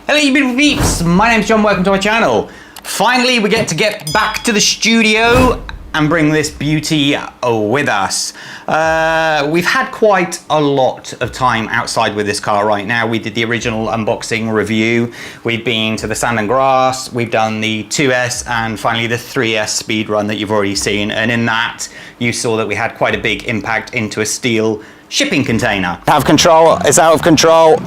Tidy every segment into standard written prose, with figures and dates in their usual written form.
Hello you beautiful peeps, my name's John, welcome to my channel. Finally we get back to the studio and bring this beauty with us. We've had quite a lot of time outside with this car right now. We did the original unboxing review, we've been to the sand and grass, we've done the 2S and finally the 3S speed run that you've already seen, and in that you saw that we had quite a big impact into a steel shipping container. Out of control, it's out of control.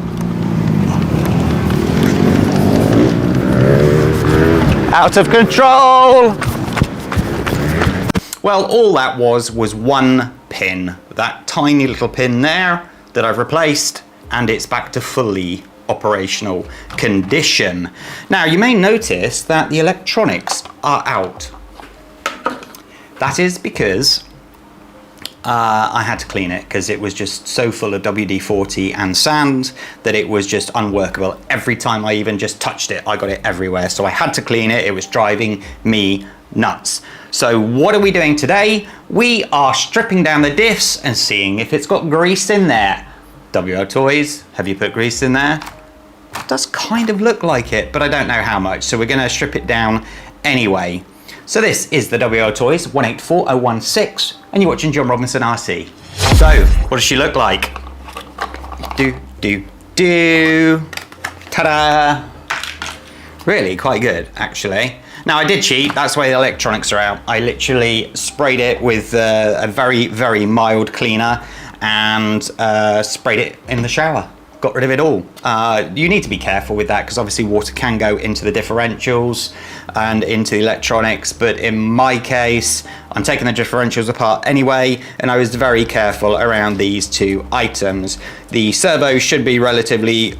Out of control! Well, all that was one pin. That tiny little pin there that I've replaced, and it's back to fully operational condition. Now, you may notice that the electronics are out. That is because I had to clean it because it was just so full of WD-40 and sand that it was just unworkable. Every time I even just touched it, I got it everywhere. So I had to clean it. It was driving me nuts. So what are we doing today? We are stripping down the diffs and seeing if it's got grease in there. WLTOYS, have you put grease in there? It does kind of look like it, but I don't know how much. So we're going to strip it down anyway. So this is the WLTOYS 184016, and you're watching John Robinson RC. So, what does she look like? Ta-da! Really quite good, actually. Now I did cheat, that's why the electronics are out. I literally sprayed it with a very, very mild cleaner and sprayed it in the shower. Got rid of it all. You need to be careful with that because obviously water can go into the differentials and into the electronics, but in my case I'm taking the differentials apart anyway, and I was very careful around these two items. The servo should be relatively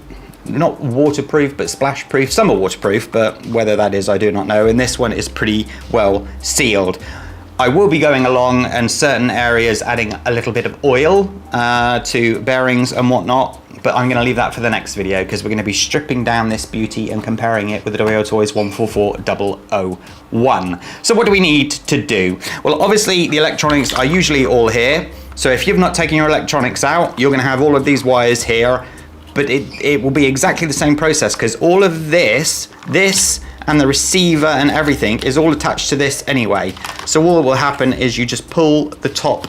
not waterproof but splash proof. Some are waterproof, but whether that is I do not know, and this one is pretty well sealed. I will be going along in certain areas adding a little bit of oil to bearings and whatnot, but I'm going to leave that for the next video because we're going to be stripping down this beauty and comparing it with the WLTOYS 144001. So what do we need to do? Well, obviously the electronics are usually all here, so if you've not taken your electronics out, you're going to have all of these wires here, but it will be exactly the same process because all of this and the receiver and everything is all attached to this anyway. So all that will happen is you just pull the top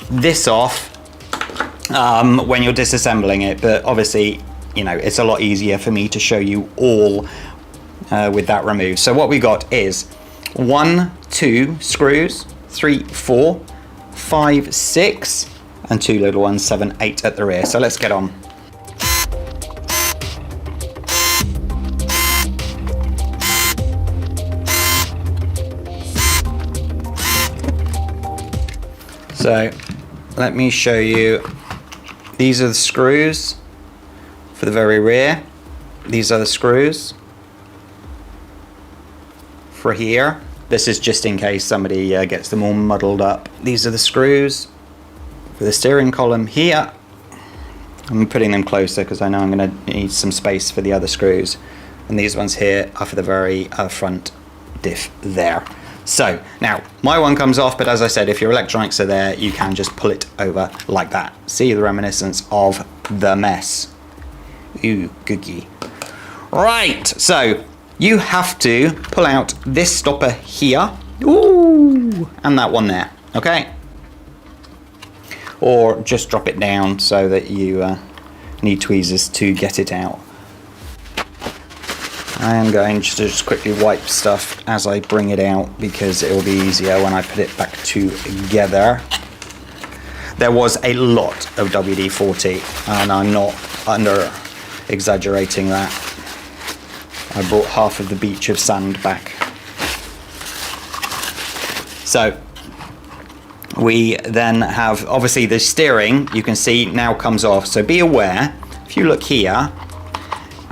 this off when you're disassembling it, but obviously, you know, it's a lot easier for me to show you all with that removed. So what we got is 1, 2 screws, 3, 4, 5, 6, and 2 little ones, 7, 8 at the rear. So let's get on. So let me show you. These are the screws for the very rear. These are the screws for here. This is just in case somebody gets them all muddled up. These are the screws for the steering column here. I'm putting them closer because I know I'm going to need some space for the other screws. And these ones here are for the very front diff there. So now my one comes off, but as I said, if your electronics are there, you can just pull it over like that. See the reminiscence of the mess. Ooh, googie. Right, so you have to pull out this stopper here. Ooh, and that one there, okay? Or just drop it down so that you need tweezers to get it out. I am going to just quickly wipe stuff as I bring it out because it will be easier when I put it back together. There was a lot of WD-40 and I'm not under exaggerating that. I brought half of the beach of sand back. So we then have obviously the steering, you can see now comes off, so be aware if you look here,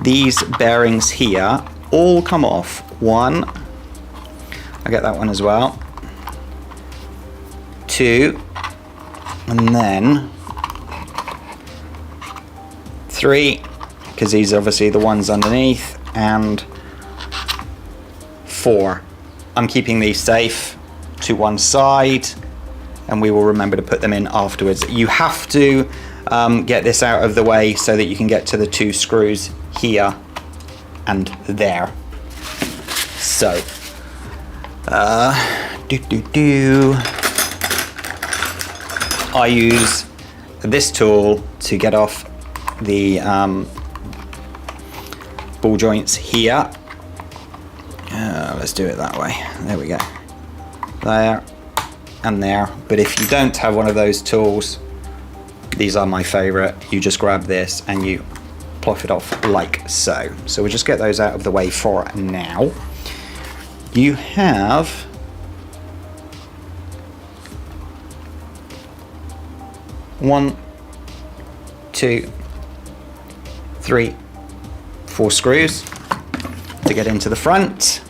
these bearings here all come off. One, I get that one as well. 2, and then 3, because these are obviously the ones underneath, and 4. I'm keeping these safe to one side, and we will remember to put them in afterwards. You have to get this out of the way so that you can get to the 2 screws here and there. So, I use this tool to get off the ball joints here. Let's do it that way. There we go. There and there. But if you don't have one of those tools, these are my favorite. You just grab this and you plop it off like so. So we'll just get those out of the way for now. You have one, two, three, 4 screws to get into the front.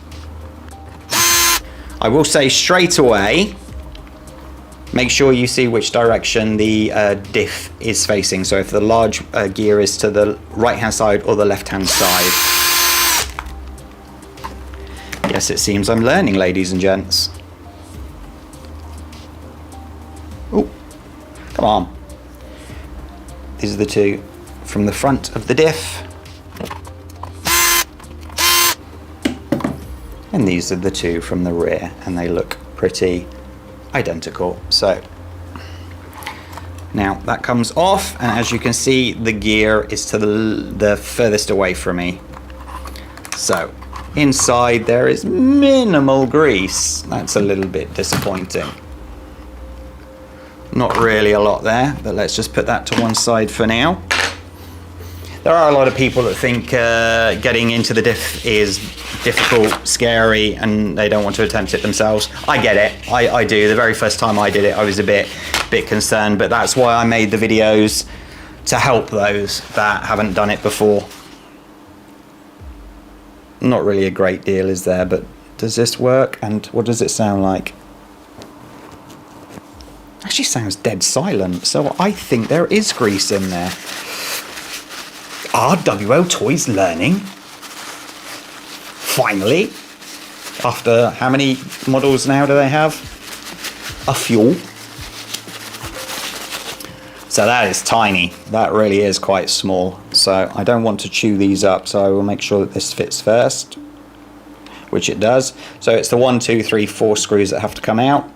I will say straight away, make sure you see which direction the diff is facing. So if the large gear is to the right hand side or the left hand side. Yes, it seems I'm learning, ladies and gents. Oh, come on. These are the 2 from the front of the diff. And these are the 2 from the rear, and they look pretty identical. So now that comes off, and as you can see, the gear is to the furthest away from me. So inside there is minimal grease. That's a little bit disappointing. Not really a lot there, but let's just put that to one side for now. There are a lot of people that think getting into the diff is difficult, scary, and they don't want to attempt it themselves. I get it, I do. The very first time I did it, I was a bit concerned, but that's why I made the videos, to help those that haven't done it before. Not really a great deal, is there? But does this work? And what does it sound like? Actually sounds dead silent, so I think there is grease in there. Are WLTOYS learning? Finally, after how many models now do they have? A few. So that is tiny. That really is quite small. So I don't want to chew these up, so I will make sure that this fits first, which it does. So it's the 1, 2, 3, 4 screws that have to come out.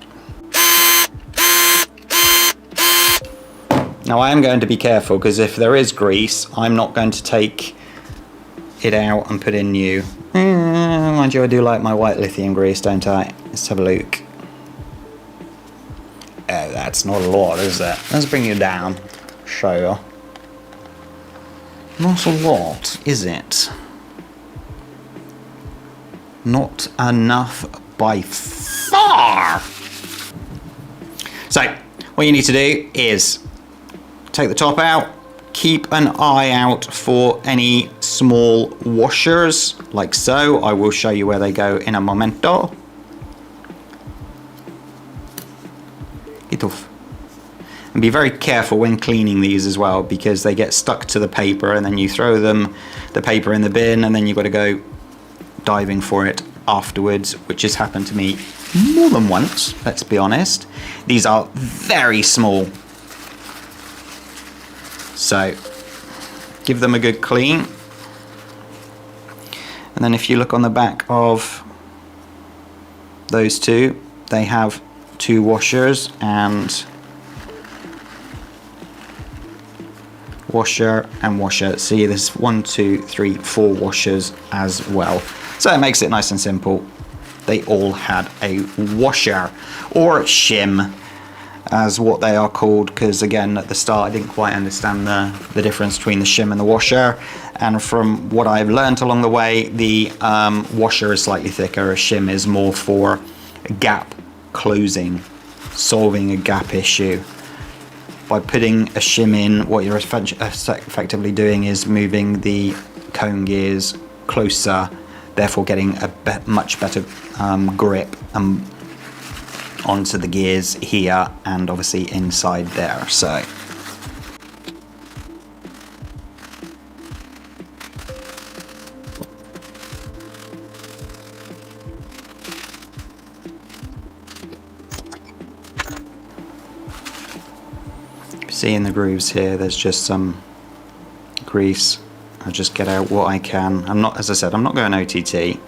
Now I am going to be careful, because if there is grease, I'm not going to take it out and put in new. Mind you, I do like my white lithium grease, don't I? Let's have a look. Oh, that's not a lot, is it? Let's bring you down. Show you. Not a lot, is it? Not enough by far. So, what you need to do is take the top out, keep an eye out for any small washers, like so. I will show you where they go in a momento. Get off. And be very careful when cleaning these as well, because they get stuck to the paper, and then you throw the paper in the bin, and then you've got to go diving for it afterwards, which has happened to me more than once, let's be honest. These are very small. So give them a good clean, and then if you look on the back of those 2, they have 2 washers, and washer and washer. See, there's 1, 2, 3, 4 washers as well. So it makes it nice and simple. They all had a washer, or shim, as what they are called, because again at the start I didn't quite understand the difference between the shim and the washer, and from what I've learned along the way, the washer is slightly thicker, a shim is more for gap closing, solving a gap issue. By putting a shim in, what you're effectively doing is moving the cone gears closer, therefore getting a much better grip onto the gears here, and obviously inside there. So see in the grooves here, there's just some grease I'll just get out what I can. I'm not, as I said, I'm not going OTT.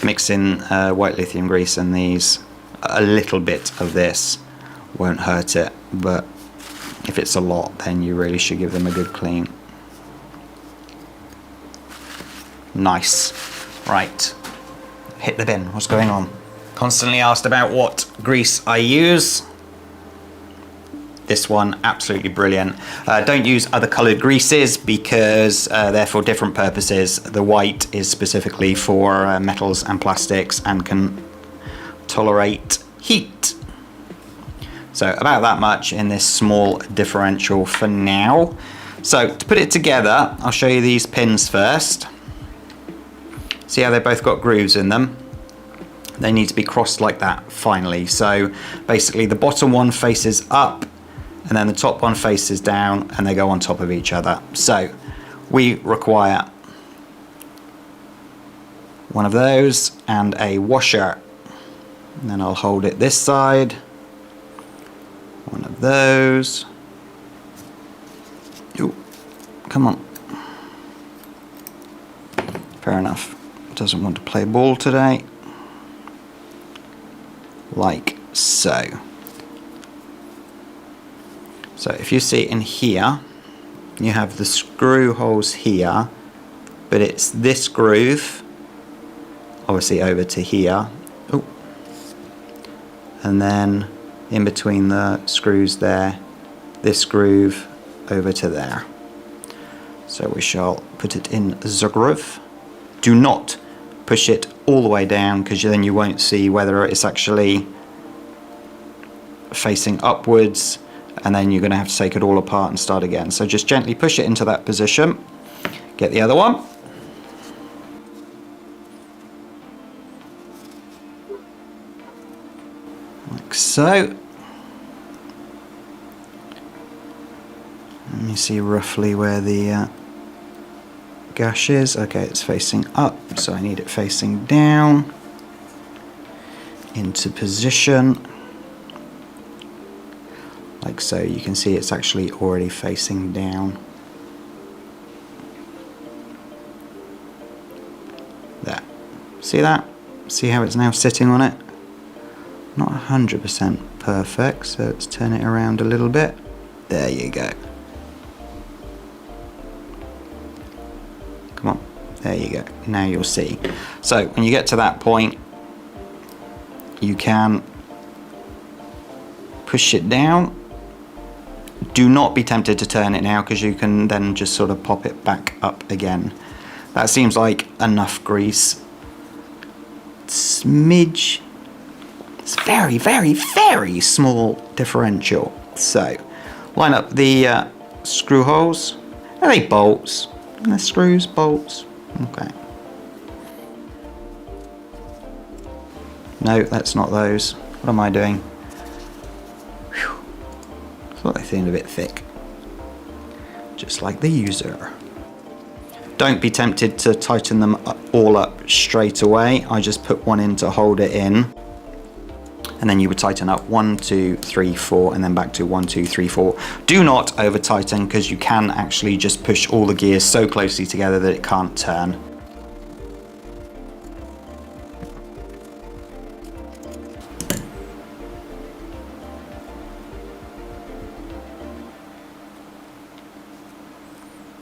Mixing white lithium grease and these, a little bit of this won't hurt it, but if it's a lot, then you really should give them a good clean. Nice. Right. Hit the bin. What's going on? Constantly asked about what grease I use. This one, absolutely brilliant. Don't use other coloured greases because they're for different purposes. The white is specifically for metals and plastics and can tolerate heat. So about that much in this small differential for now. So to put it together, I'll show you these pins first. See how they both got grooves in them? They need to be crossed like that finally. So basically the bottom one faces up and then the top one faces down and they go on top of each other. So we require one of those and a washer. And then I'll hold it this side. One of those. Ooh, come on. Fair enough. Doesn't want to play ball today. Like so. So if you see in here, you have the screw holes here, but it's this groove, obviously over to here. Ooh. And then in between the screws there, this groove over to there. So we shall put it in the groove. Do not push it all the way down because then you won't see whether it's actually facing upwards, and then you're going to have to take it all apart and start again. So just gently push it into that position. Get the other one. Like so. Let me see roughly where the gash is. Okay, it's facing up, so I need it facing down. Into position. Like so. You can see it's actually already facing down. There. See that? See how it's now sitting on it? Not 100% perfect, so let's turn it around a little bit. There you go. Come on. There you go. Now you'll see. So when you get to that point, you can push it down. Do not be tempted to turn it now because you can then just sort of pop it back up again. That seems like enough grease. Smidge. It's very, very, very small differential. So line up the screw holes. Are they bolts? Are they screws, bolts? Okay. No, that's not those. What am I doing? I thought they seemed a bit thick. Just like the user. Don't be tempted to tighten them all up straight away. I just put one in to hold it in. And then you would tighten up 1, 2, 3, 4, and then back to 1, 2, 3, 4. Do not over tighten because you can actually just push all the gears so closely together that it can't turn.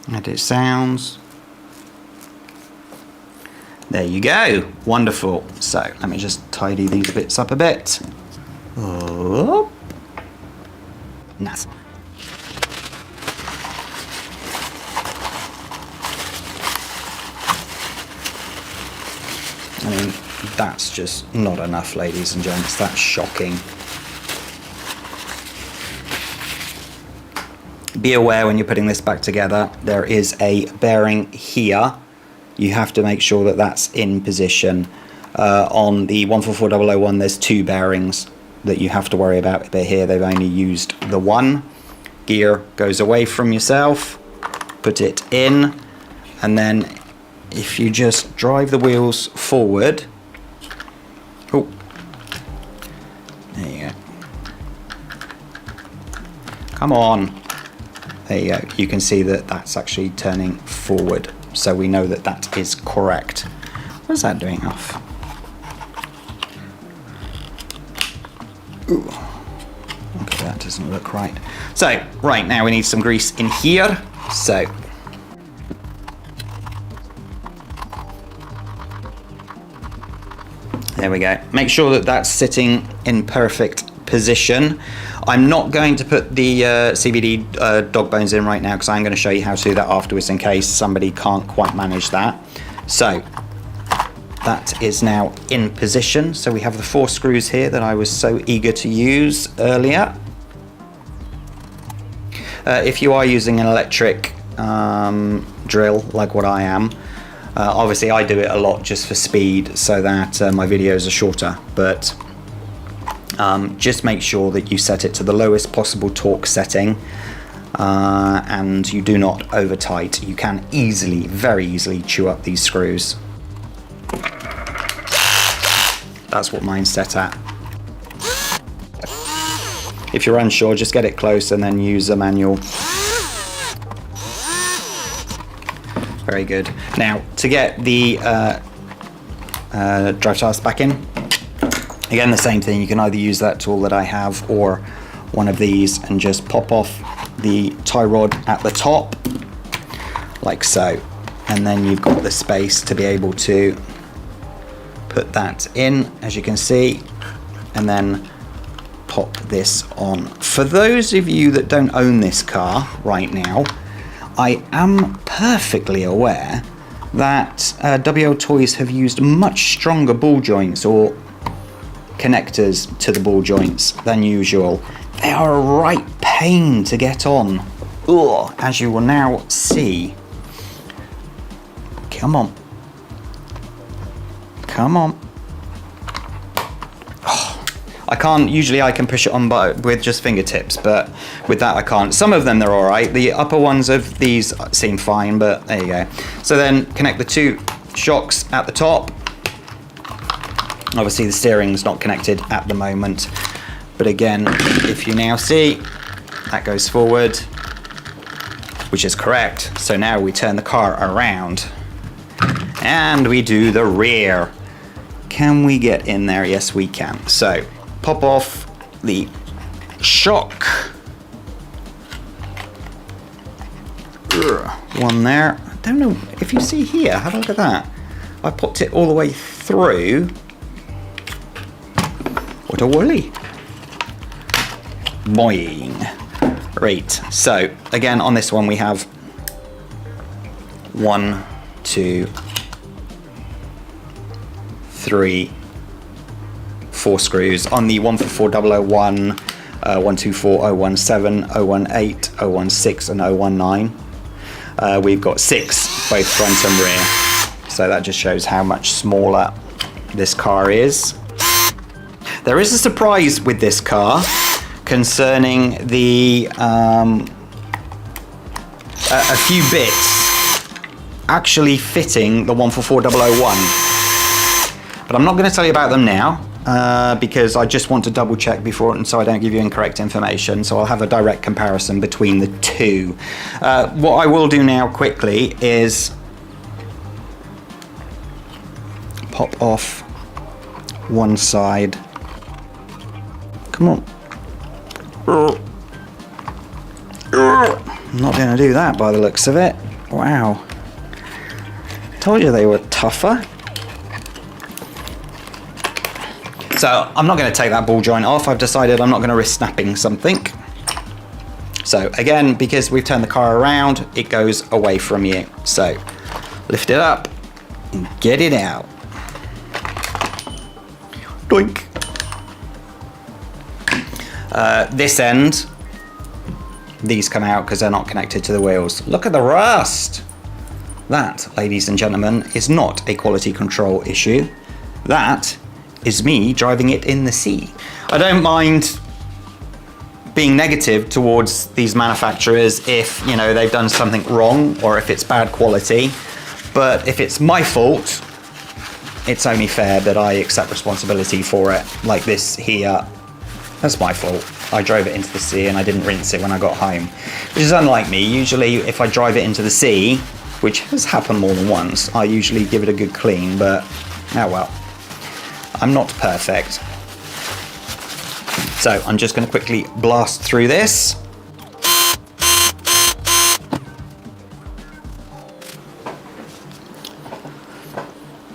And it sounds. There you go. Wonderful. So let me just tidy these bits up a bit. Oh. Nice. I mean, that's just not enough, ladies and gents. That's shocking. Be aware when you're putting this back together, there is a bearing here. You have to make sure that that's in position. On the 144001, there's 2 bearings that you have to worry about. But here they've only used the one. Gear goes away from yourself, put it in, and then if you just drive the wheels forward. Oh, there you go. Come on. There you go. You can see that that's actually turning forward. so we know that that is correct. What's that doing off? Ooh. Okay, that doesn't look right. So, right, now we need some grease in here. So, there we go. Make sure that that's sitting in perfect position. I'm not going to put the CVD dog bones in right now because I'm going to show you how to do that afterwards in case somebody can't quite manage that. So, that is now in position. So we have the 4 screws here that I was so eager to use earlier. If you are using an electric drill like what I am, obviously I do it a lot just for speed so that my videos are shorter, but just make sure that you set it to the lowest possible torque setting and you do not over tight. You can easily, very easily chew up these screws. That's what mine's set at. If you're unsure, just get it close and then use the manual. Very good. Now, to get the drive shafts back in, again, the same thing. You can either use that tool that I have or one of these and just pop off the tie rod at the top, like so. And then you've got the space to be able to put that in, as you can see, and then pop this on. For those of you that don't own this car right now, I am perfectly aware that WLTOYS have used much stronger ball joints or connectors to the ball joints than usual. They are a right pain to get on. Ugh, as you will now see. Come on. Come on. Oh, I can't, usually I can push it on with just fingertips, but with that I can't. Some of them they're all right. The upper ones of these seem fine, but there you go. So then connect the 2 shocks at the top. Obviously the steering's not connected at the moment, but again, if you now see, that goes forward, which is correct. So now we turn the car around and we do the rear. Can we get in there? Yes, we can. So pop off the shock. One there. I don't know if you see here, have a look at that. I popped it all the way through. What a woolly. Boing. Right, so again on this one we have 1, 2, 3, 4 screws. On the 144001, 124017, 018, 016 and 019, we've got 6, both front and rear. So that just shows how much smaller this car is. There is a surprise with this car concerning the a few bits actually fitting the 144001. But I'm not going to tell you about them now because I just want to double check before, and so I don't give you incorrect information. So I'll have a direct comparison between the two. What I will do now quickly is pop off one side. Come on. I'm not going to do that by the looks of it. Wow. Told you they were tougher. So I'm not going to take that ball joint off. I've decided I'm not going to risk snapping something. So again, because we've turned the car around, it goes away from you. So lift it up and get it out. Doink. This end, these come out because they're not connected to the wheels. Look at the rust. That, ladies and gentlemen, is not a quality control issue. That is me driving it in the sea. I don't mind being negative towards these manufacturers if, you know, they've done something wrong or if it's bad quality, but if it's my fault, it's only fair that I accept responsibility for it. Like this here, that's my fault. I drove it into the sea and I didn't rinse it when I got home, which is unlike me. Usually if I drive it into the sea, which has happened more than once. I usually give it a good clean, but oh well. I'm not perfect. So I'm just going to quickly blast through this.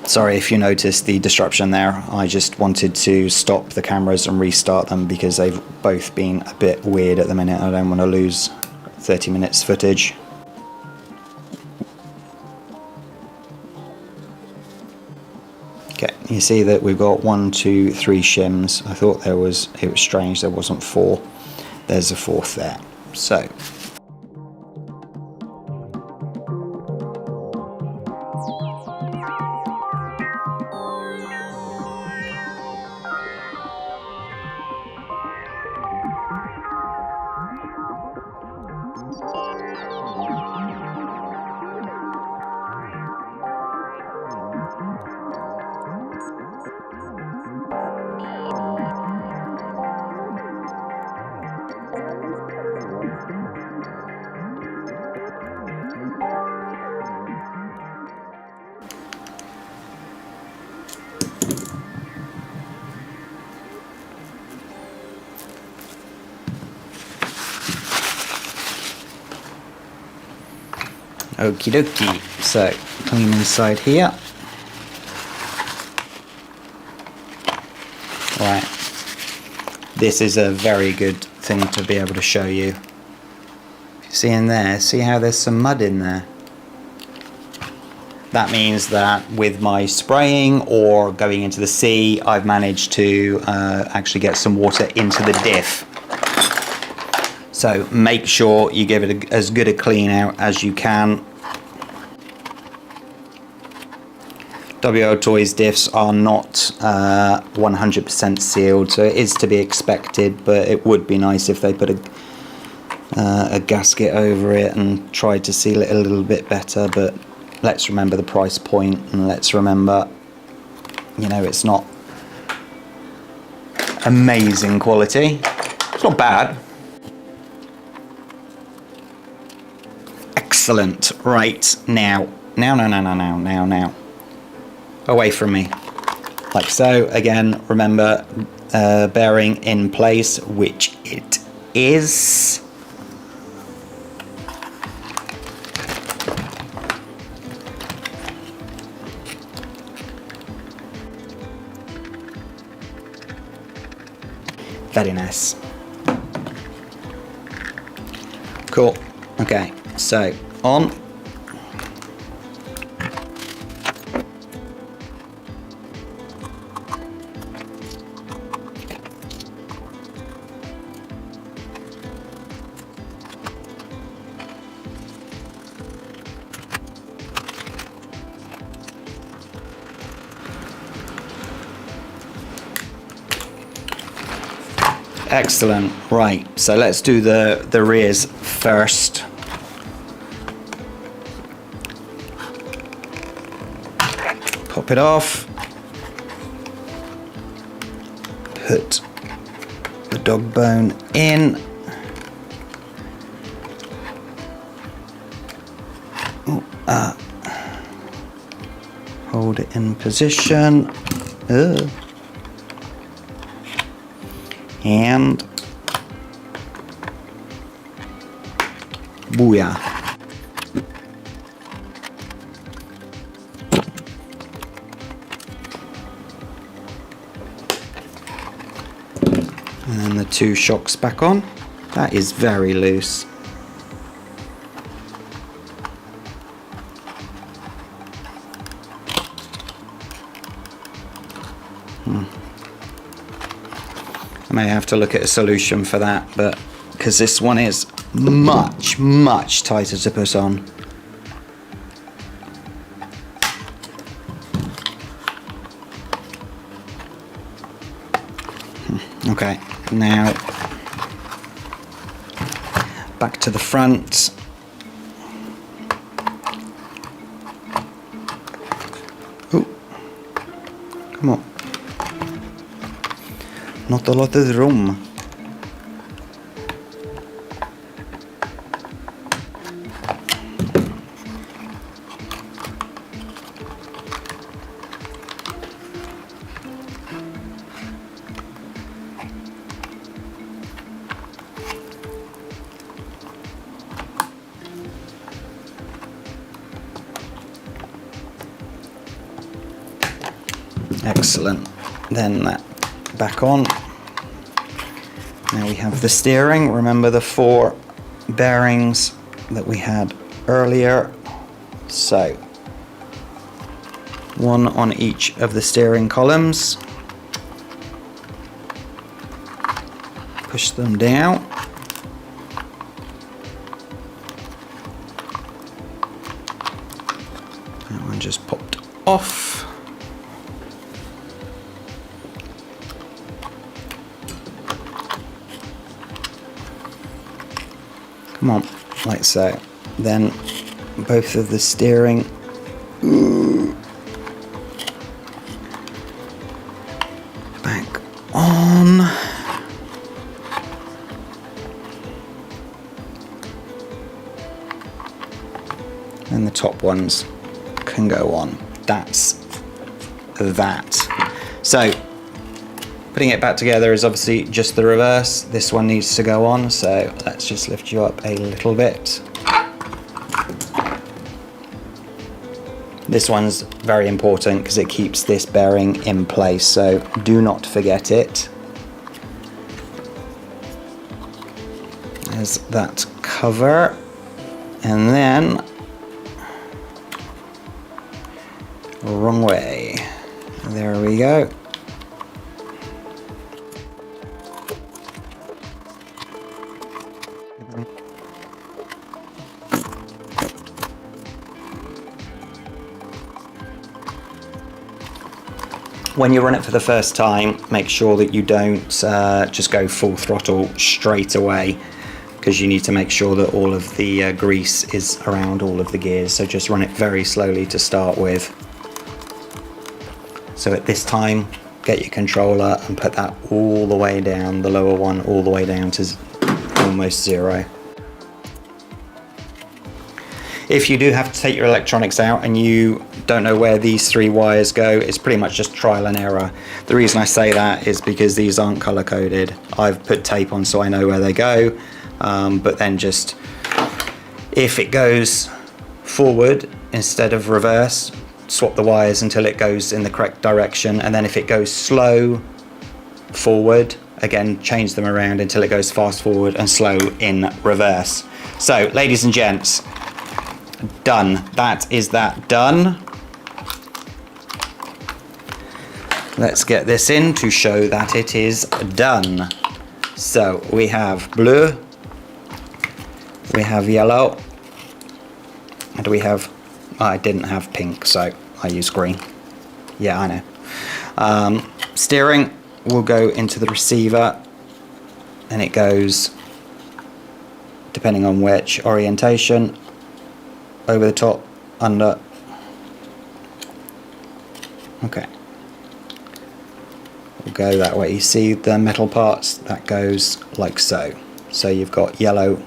Sorry if you noticed the disruption there. I just wanted to stop the cameras and restart them because they've both been a bit weird at the minute. I don't want to lose 30 minutes footage. Okay, you see that we've got 1, 2, 3 shims. I thought it was strange there wasn't 4. There's a 4th there. So okie dokie, so clean inside here. Right, this is a very good thing to be able to show you. See in there, see how there's some mud in there? That means that with my spraying or going into the sea, I've managed to actually get some water into the diff. So make sure you give it as good a clean out as you can. WLTOYS diffs are not 100% sealed, so it is to be expected, but it would be nice if they put a gasket over it and tried to seal it a little bit better. But let's remember the price point, and let's remember, you know, it's not amazing quality. It's not bad. Excellent. Right, now. Away from me. Like so. Again, remember, bearing in place, which it is. Very nice. Cool. Okay, so on. Excellent. Right, so let's do the rears first. Pop it off. Put the dog bone in. Hold it in position. And booyah. And then the 2 shocks back on. That is very loose. I may have to look at a solution for that, but because this one is much tighter to put on. Okay, now back to the front. Oh, come on. Not a lot of room. Excellent. Then that back on. Now we have the steering. Remember the 4 bearings that we had earlier. So 1 on each of the steering columns. Push them down. That one just popped off. Come on, like so. Then both of the steering. Back on. And the top ones can go on. That's that. So putting it back together is obviously just the reverse. This one needs to go on, so let's just lift you up a little bit. This one's very important because it keeps this bearing in place, so do not forget it. There's that cover, and then wrong way. There we go. When you run it for the first time, make sure that you don't just go full throttle straight away, because you need to make sure that all of the grease is around all of the gears. So just run it very slowly to start with. So at this time, get your controller and put that all the way down, the lower one all the way down to almost 0. If you do have to take your electronics out and you don't know where these 3 wires go, it's pretty much just trial and error. The reason I say that is because these aren't color coded. I've put tape on so I know where they go, but then just, if it goes forward instead of reverse, swap the wires until it goes in the correct direction, and then if it goes slow forward, again change them around until it goes fast forward and slow in reverse. So ladies and gents, done. That is that done. Let's get this in to show that it is done. So we have blue, we have yellow, and we have, I didn't have pink, so I use green. Yeah, I know. Steering will go into the receiver, and it goes, depending on which orientation, over the top, under. Okay. We'll go that way. You see the metal parts? That goes like so. So you've got yellow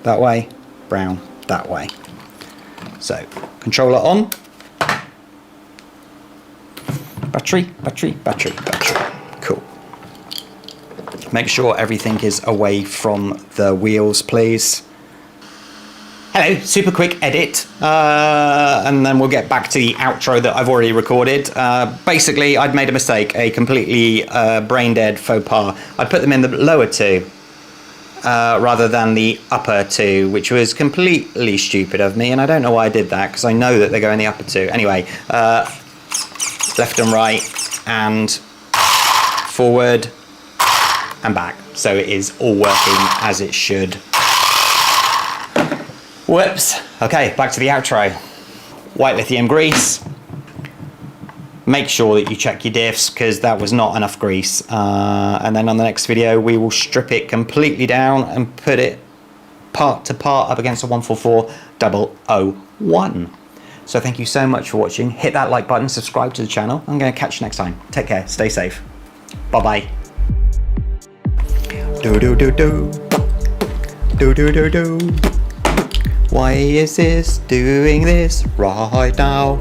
that way, brown that way. So, controller on. Battery, battery, battery, battery. Cool. Make sure everything is away from the wheels, please. Hello, super quick edit, and then we'll get back to the outro that I've already recorded. Basically, I'd made a mistake, a completely brain-dead faux pas. I put them in the lower 2 rather than the upper 2, which was completely stupid of me, and I don't know why I did that, because I know that they go in the upper 2. Anyway, left and right, and forward, and back. So it is all working as it should. Whoops. Okay, back to the outro. White lithium grease. Make sure that you check your diffs, because that was not enough grease. And then on the next video, we will strip it completely down and put it part to part up against a 144-001. So thank you so much for watching. Hit that like button, subscribe to the channel. I'm going to catch you next time. Take care, stay safe. Bye-bye. Do-do-do-do. Do-do-do-do. Why is this doing this right now?